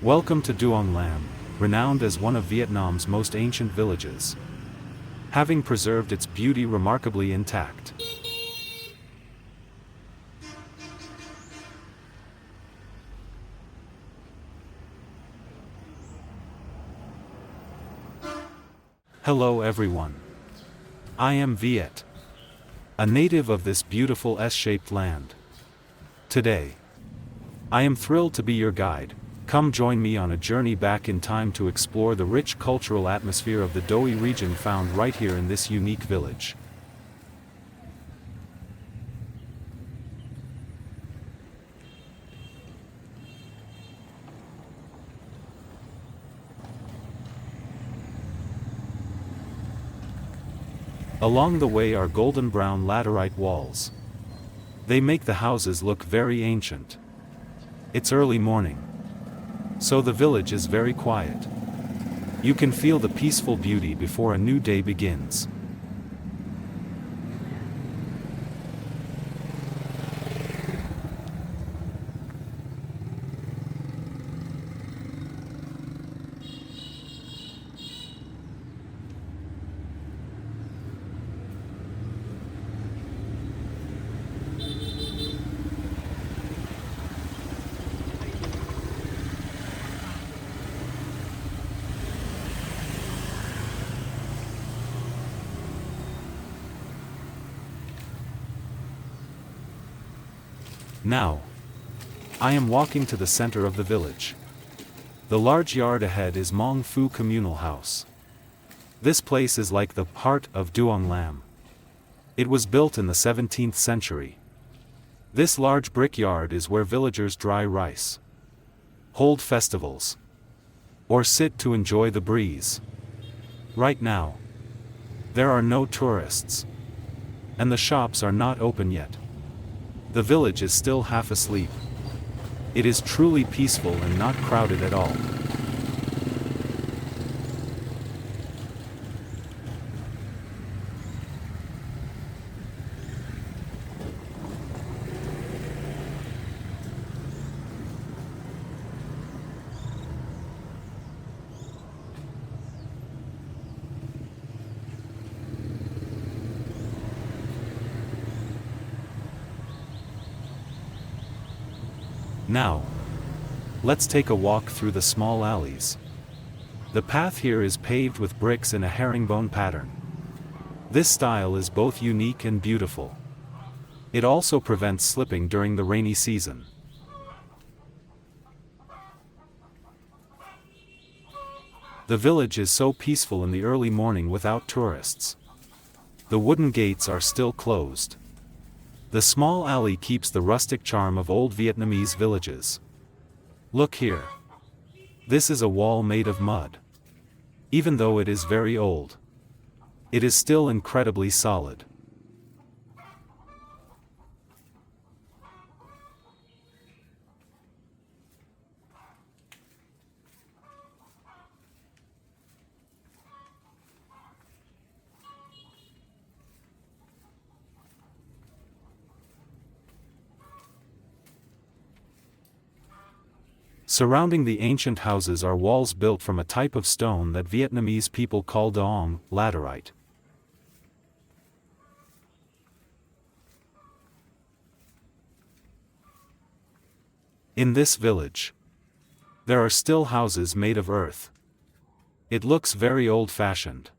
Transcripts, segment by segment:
Welcome to Duong Lam, renowned as one of Vietnam's most ancient villages, having preserved its beauty remarkably intact. Hello everyone. I am Viet, a native of this beautiful S-shaped land. Today, I am thrilled to be your guide. Come join me on a journey back in time to explore the rich cultural atmosphere of the Doi region found right here in this unique village. Along the way are golden brown laterite walls. They make the houses look very ancient. It's early morning, so the village is very quiet. You can feel the peaceful beauty before a new day begins. Now, I am walking to the center of the village. The large yard ahead is Mong Fu Communal House. This place is like the heart of Duong Lam. It was built in the 17th century. This large brick yard is where villagers dry rice, hold festivals, or sit to enjoy the breeze. Right now, there are no tourists, and the shops are not open yet. The village is still half asleep. It is truly peaceful and not crowded at all. Now, let's take a walk through the small alleys. The path here is paved with bricks in a herringbone pattern. This style is both unique and beautiful. It also prevents slipping during the rainy season. The village is so peaceful in the early morning without tourists. The wooden gates are still closed. The small alley keeps the rustic charm of old Vietnamese villages. Look here. This is a wall made of mud. Even though it is very old, it is still incredibly solid. Surrounding the ancient houses are walls built from a type of stone that Vietnamese people call daong, laterite. In this village, there are still houses made of earth. It looks very old-fashioned.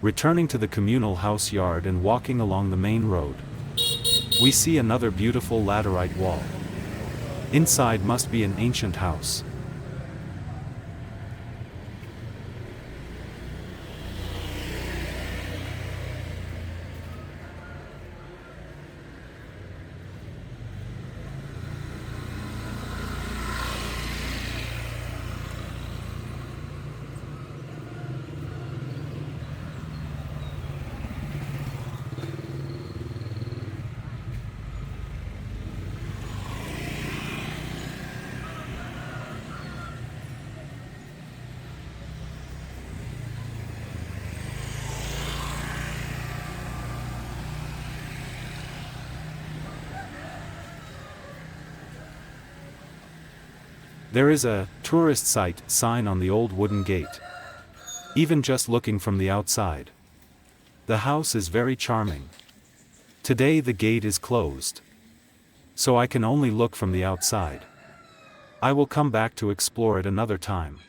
Returning to the communal house yard and walking along the main road, we see another beautiful laterite wall. Inside must be an ancient house. There is a tourist site sign on the old wooden gate. Even just looking from the outside, the house is very charming. Today the gate is closed, so I can only look from the outside. I will come back to explore it another time.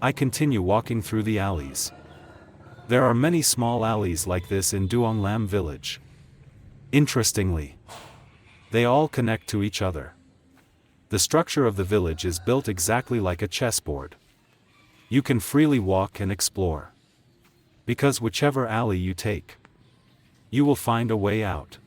I continue walking through the alleys. There are many small alleys like this in Duong Lam village. Interestingly, they all connect to each other. The structure of the village is built exactly like a chessboard. You can freely walk and explore, because whichever alley you take, you will find a way out.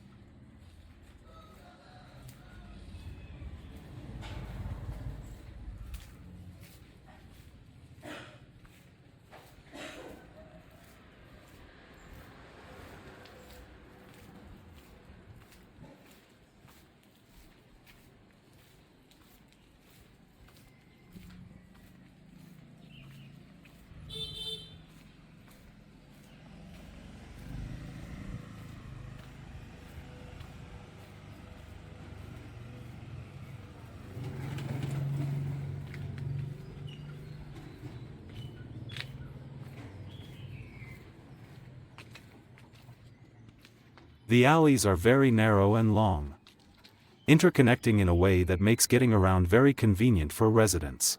The alleys are very narrow and long, interconnecting in a way that makes getting around very convenient for residents.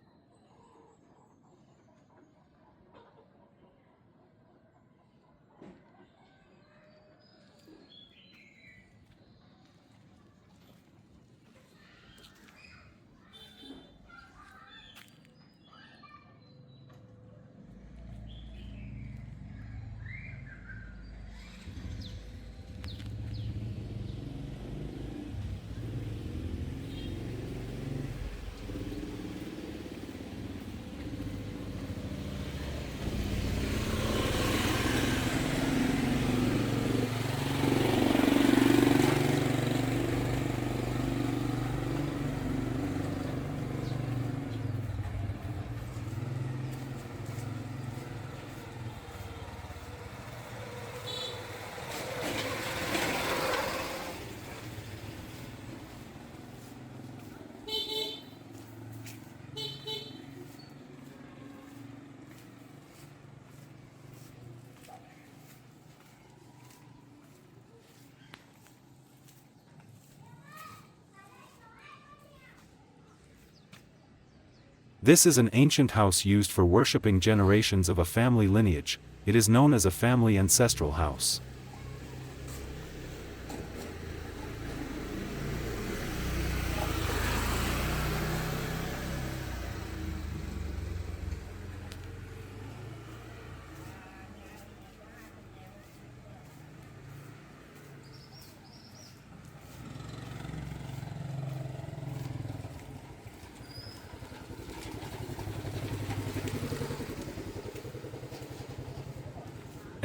This is an ancient house used for worshipping generations of a family lineage. It is known as a family ancestral house.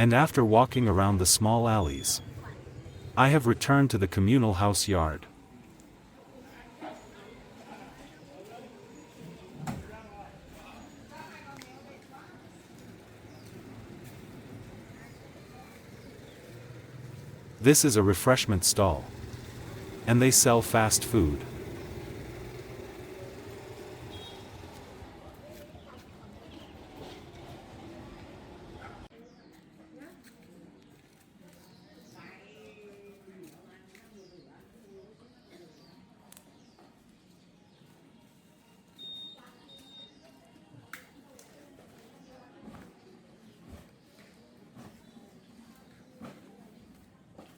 And after walking around the small alleys, I have returned to the communal house yard. This is a refreshment stall, and they sell fast food.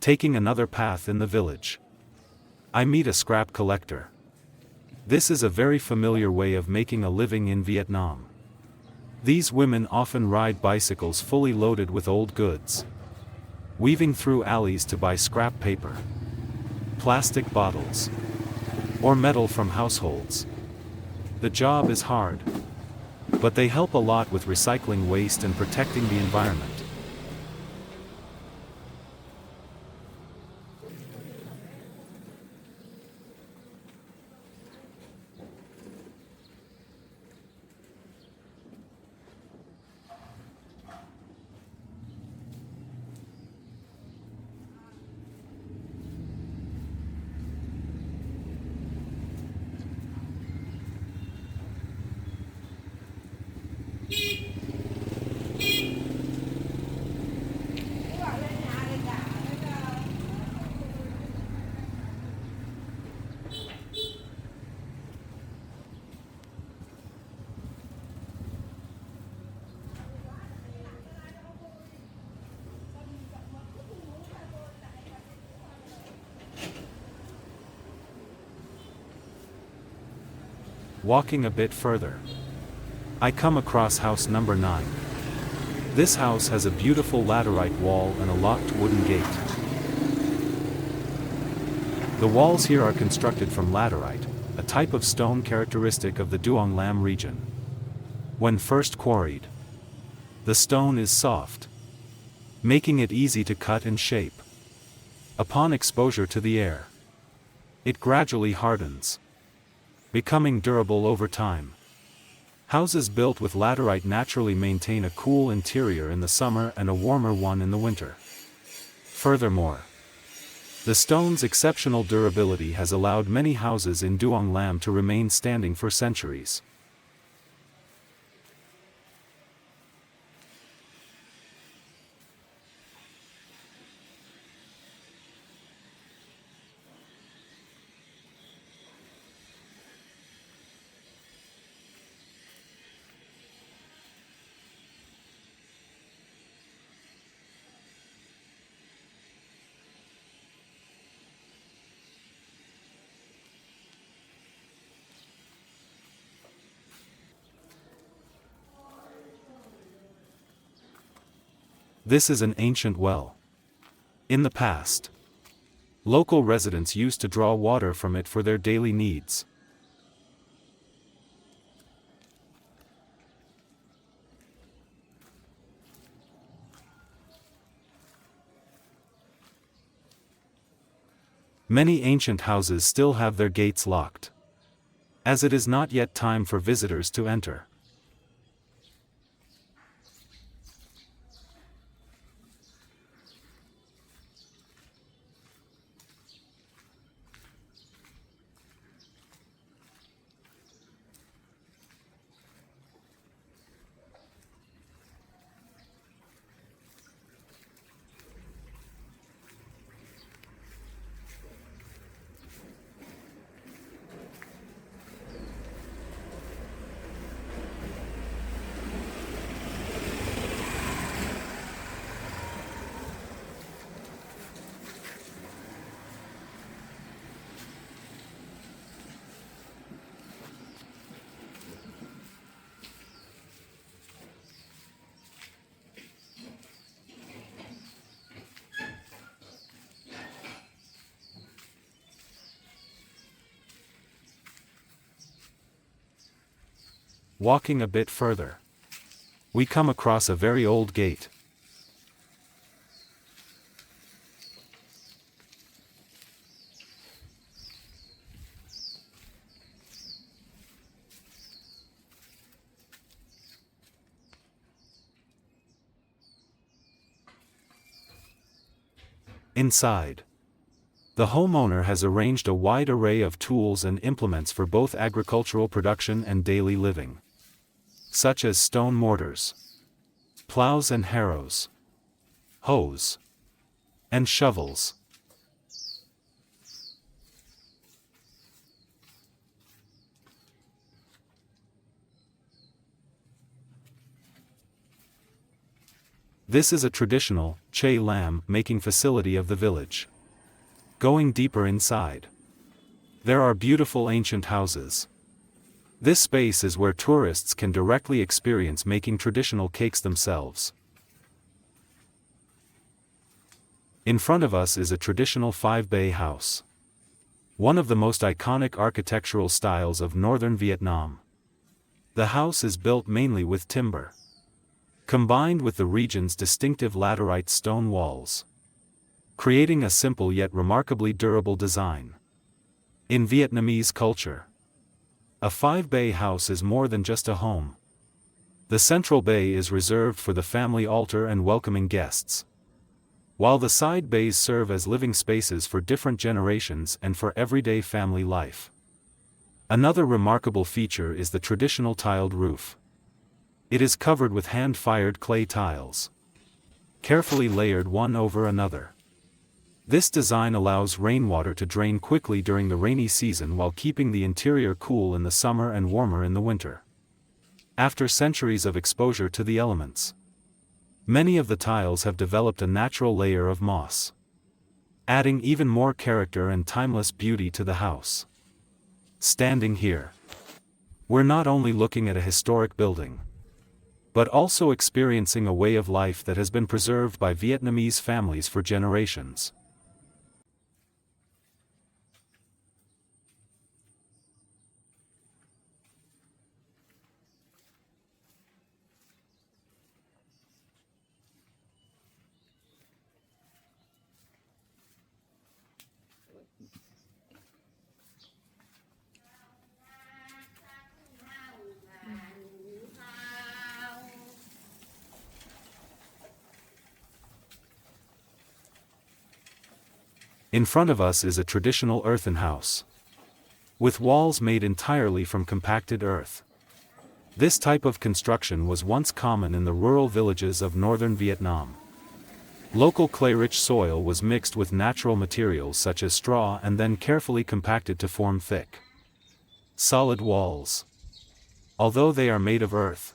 Taking another path in the village, I meet a scrap collector. This is a very familiar way of making a living in Vietnam. These women often ride bicycles fully loaded with old goods, weaving through alleys to buy scrap paper, plastic bottles, or metal from households. The job is hard, but they help a lot with recycling waste and protecting the environment. Walking a bit further, I come across house number 9. This house has a beautiful laterite wall and a locked wooden gate. The walls here are constructed from laterite, a type of stone characteristic of the Duong Lam region. When first quarried, the stone is soft, making it easy to cut and shape. Upon exposure to the air, it gradually hardens, becoming durable over time. Houses built with laterite naturally maintain a cool interior in the summer and a warmer one in the winter. Furthermore, the stone's exceptional durability has allowed many houses in Duong Lam to remain standing for centuries. This is an ancient well. In the past, local residents used to draw water from it for their daily needs. Many ancient houses still have their gates locked, as it is not yet time for visitors to enter. Walking a bit further, we come across a very old gate. Inside, the homeowner has arranged a wide array of tools and implements for both agricultural production and daily living, such as stone mortars, plows and harrows, hoes, and shovels. This is a traditional Che lamb making facility of the village. Going deeper inside, there are beautiful ancient houses. This space is where tourists can directly experience making traditional cakes themselves. In front of us is a traditional 5-bay house. one of the most iconic architectural styles of northern Vietnam. The house is built mainly with timber, combined with the region's distinctive laterite stone walls, creating a simple yet remarkably durable design. In Vietnamese culture, a five-bay house is more than just a home. The central bay is reserved for the family altar and welcoming guests, while the side bays serve as living spaces for different generations and for everyday family life. Another remarkable feature is the traditional tiled roof. It is covered with hand-fired clay tiles, carefully layered one over another. This design allows rainwater to drain quickly during the rainy season while keeping the interior cool in the summer and warmer in the winter. After centuries of exposure to the elements, many of the tiles have developed a natural layer of moss, adding even more character and timeless beauty to the house. Standing here, we're not only looking at a historic building, but also experiencing a way of life that has been preserved by Vietnamese families for generations. In front of us is a traditional earthen house, with walls made entirely from compacted earth. This type of construction was once common in the rural villages of northern Vietnam. Local clay-rich soil was mixed with natural materials such as straw and then carefully compacted to form thick, solid walls. Although they are made of earth,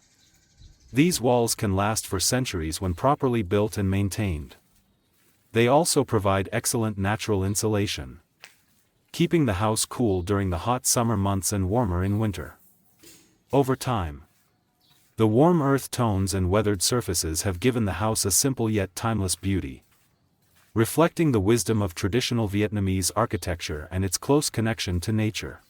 these walls can last for centuries when properly built and maintained. They also provide excellent natural insulation, keeping the house cool during the hot summer months and warmer in winter. Over time, the warm earth tones and weathered surfaces have given the house a simple yet timeless beauty, reflecting the wisdom of traditional Vietnamese architecture and its close connection to nature.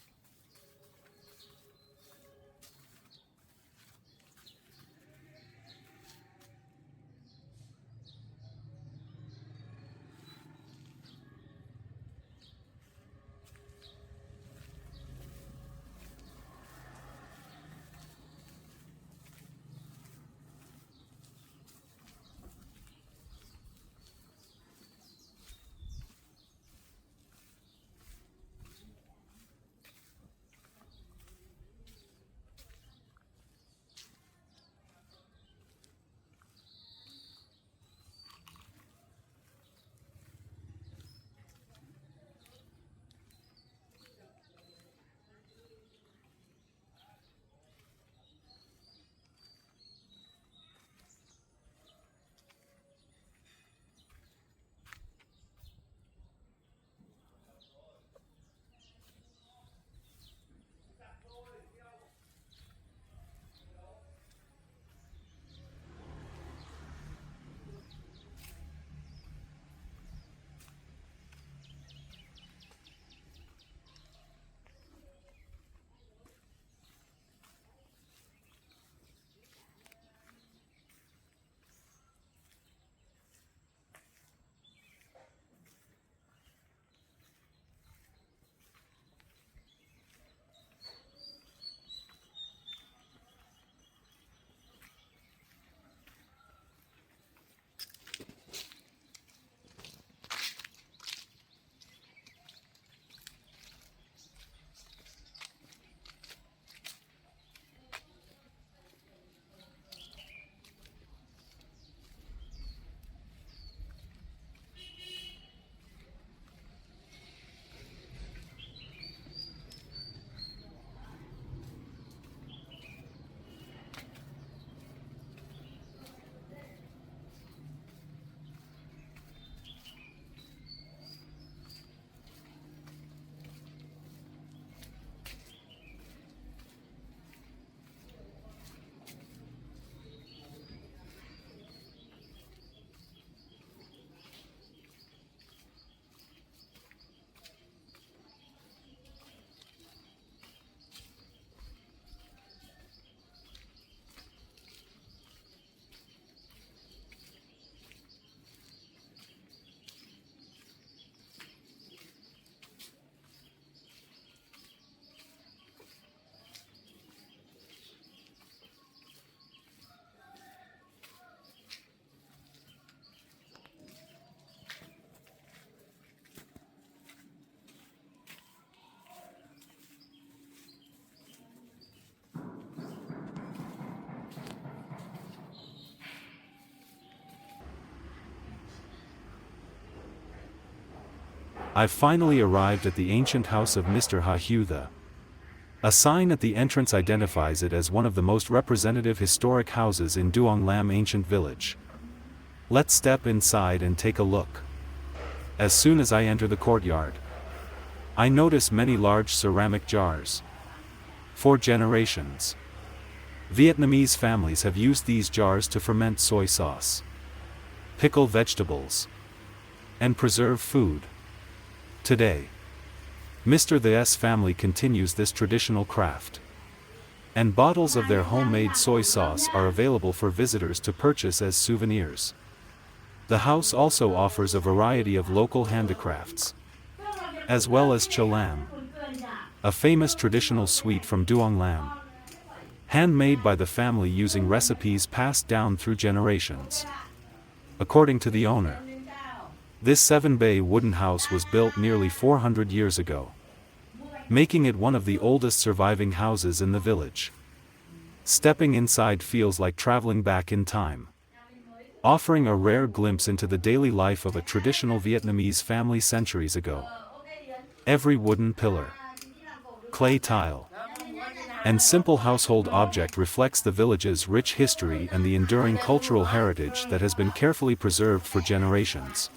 I've finally arrived at the ancient house of Mr. Ha Hu The. A sign at the entrance identifies it as one of the most representative historic houses in Duong Lam ancient village. Let's step inside and take a look. As soon as I enter the courtyard, I notice many large ceramic jars. For generations, Vietnamese families have used these jars to ferment soy sauce, pickle vegetables, and preserve food. Today, Mr. The's family continues this traditional craft, and bottles of their homemade soy sauce are available for visitors to purchase as souvenirs. The house also offers a variety of local handicrafts, as well as cho lam, a famous traditional sweet from Duong Lam, handmade by the family using recipes passed down through generations. According to the owner, this 7-bay wooden house was built nearly 400 years ago, making it one of the oldest surviving houses in the village. Stepping inside feels like traveling back in time, offering a rare glimpse into the daily life of a traditional Vietnamese family centuries ago. Every wooden pillar, clay tile, and simple household object reflects the village's rich history and the enduring cultural heritage that has been carefully preserved for generations.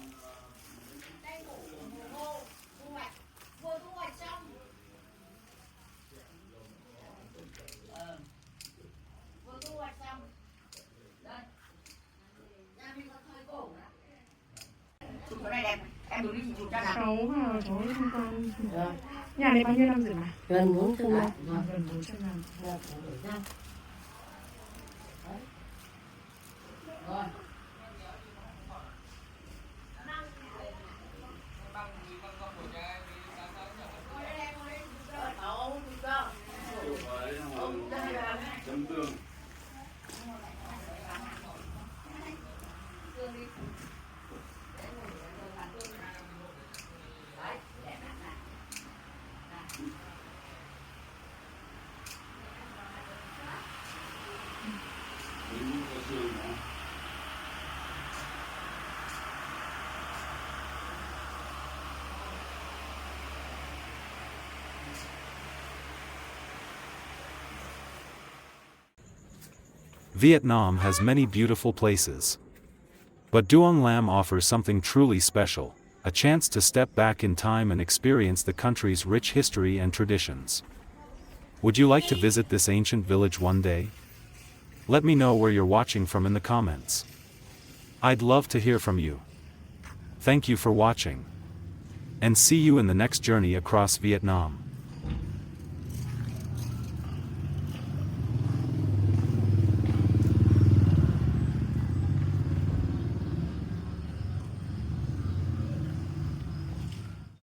Cháu tham quan. Nhà này bao nhiêu năm rồi mà? Gần 400 năm. Gần 400 năm. Vietnam has many beautiful places, but Duong Lam offers something truly special, a chance to step back in time and experience the country's rich history and traditions. Would you like to visit this ancient village one day? Let me know where you're watching from in the comments. I'd love to hear from you. Thank you for watching, and see you in the next journey across Vietnam.